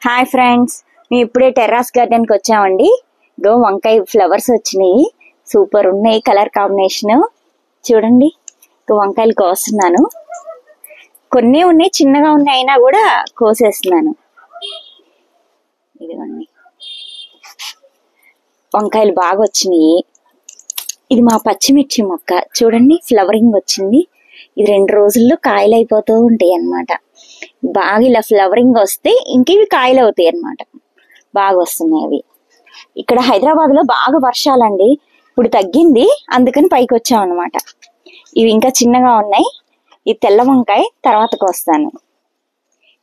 Hi friends, మేము ఇప్పుడే terrace గార్డెన్కి వచ్చామండి. గో వంకాయ ఫ్లవర్స్ వచ్చినాయి, సూపర్ ఉన్నాయి. కలర్ కాంబినేషన్ చూడండి. వంకాయలు కోస్తున్నాను. కొన్ని ఉన్నాయి, చిన్నగా ఉన్నాయి, అయినా కూడా కోసేస్తున్నాను. ఇదిగోండి, వంకాయలు బాగా వచ్చినాయి. ఇది మా పచ్చిమిర్చి మొక్క చూడండి, ఫ్లవరింగ్ వచ్చింది. ఇది 2 రోజుల్లో కాయలు అయిపోతూ ఉంటాయి అన్నమాట. బాగా ఇలా ఫ్లవరింగ్ వస్తే ఇంక ఇవి కాయలు అవుతాయి అన్నమాట. బాగా వస్తున్నాయి అవి. ఇక్కడ హైదరాబాద్ లో బాగా వర్షాలండి, ఇప్పుడు తగ్గింది, అందుకని పైకి వచ్చాం అనమాట. ఇవి ఇంకా చిన్నగా ఉన్నాయి. ఈ తెల్ల వంకాయ తర్వాత కోస్తాను.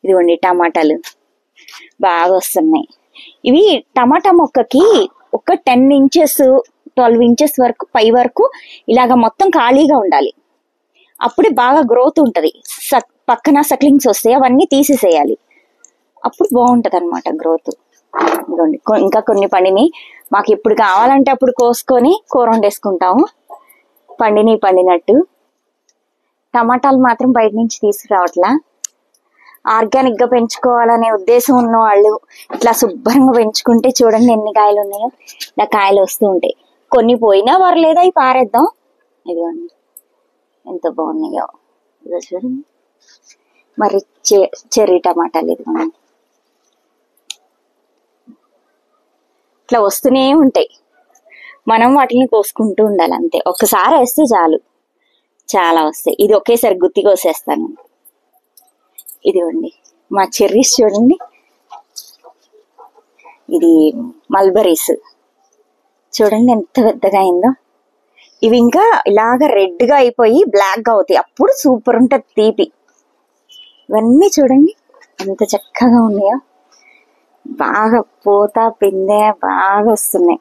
ఇదిగోండి టమాటాలు బాగా వస్తున్నాయి. ఇవి టమాటా మొక్కకి ఒక 10 ఇంచెస్ 12 ఇంచెస్ వరకు పై వరకు ఇలాగ మొత్తం ఖాళీగా ఉండాలి. అప్పుడే బాగా గ్రోత్ ఉంటది. పక్కన సక్లింగ్స్ వస్తాయి, అవన్నీ తీసేసేయాలి, అప్పుడు బాగుంటది అనమాట గ్రోత్. ఇదిగోండి, ఇంకా కొన్ని పండిని మాకు ఎప్పుడు కావాలంటే అప్పుడు కోసుకొని కూర వండేసుకుంటాము. పండినట్టు. టమాటాలు మాత్రం బయట నుంచి తీసుకురావట్లా. ఆర్గానిక్ గా పెంచుకోవాలనే ఉద్దేశం ఉన్న వాళ్ళు ఇట్లా శుభ్రంగా పెంచుకుంటే చూడండి ఎన్ని కాయలు ఉన్నాయో. ఇలా కాయలు వస్తూ ఉంటాయి. కొన్ని పోయినా పర్లేదు, అవి పారేద్దాం. ఇదిగోండి ఎంత బాగున్నాయో. ఇదో చూడండి, మరి చెర్రీ టమాటాలు. ఇదిగోండి ఇట్లా వస్తూనే ఉంటాయి, మనం వాటిని కోసుకుంటూ ఉండాలి అంతే. ఒక్కసారి వేస్తే చాలు, చాలా వస్తాయి. ఇది ఒకేసారి గుత్తి కోసేస్తాను. ఇదిగోండి మా చెర్రీస్ చూడండి. ఇది మల్బరీస్ చూడండి ఎంత పెద్దగా అయిందో. ఇవి ఇంకా ఇలాగ రెడ్ గా అయిపోయి బ్లాక్ గా అవుతాయి, అప్పుడు సూపర్ ఉంటది తీపి. ఇవన్నీ చూడండి ఎంత చక్కగా ఉన్నాయో. బాగా పూత పిందె బాగా వస్తున్నాయి.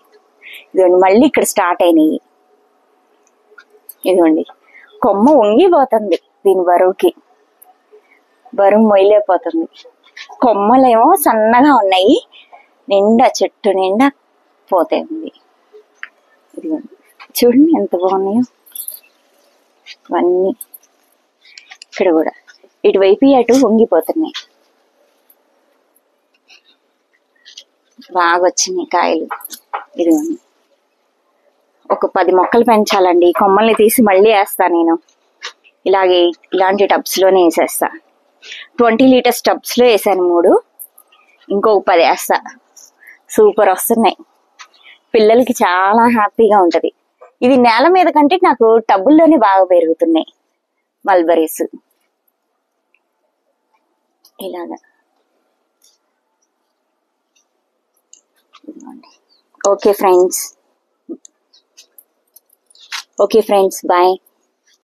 ఇదిగోండి మళ్ళీ ఇక్కడ స్టార్ట్ అయినాయి. ఇదిగోండి కొమ్మ వంగిపోతుంది, దీని బరువు మొయ్యలేకపోతుంది. కొమ్మలేమో సన్నగా ఉన్నాయి, నిండా చెట్టు నిండా పోతే ఉంది. ఇదిగోండి చూడండి ఎంత బాగున్నాయో ఇవన్నీ. ఇక్కడ కూడా ఇటువైపు అటు వంగిపోతున్నాయి. బాగా వచ్చినాయి కాయలు. ఇదిగోండి ఒక 10 మొక్కలు పెంచాలండి. కొమ్మల్ని తీసి మళ్ళీ వేస్తా నేను. ఇలాంటి టబ్స్ లోనే వేసేస్తా. 20 లీటర్స్ టబ్స్ లో వేసాను 3, ఇంకో 10 వేస్తా. సూపర్ వస్తున్నాయి. పిల్లలకి చాలా హ్యాపీగా ఉంటది. ఇది నేల మీద కంటే నాకు టబ్బుల్లోనే బాగా పెరుగుతున్నాయి మల్బరీస్. ఇలాగా ఓకే ఫ్రెండ్స్, బాయ్.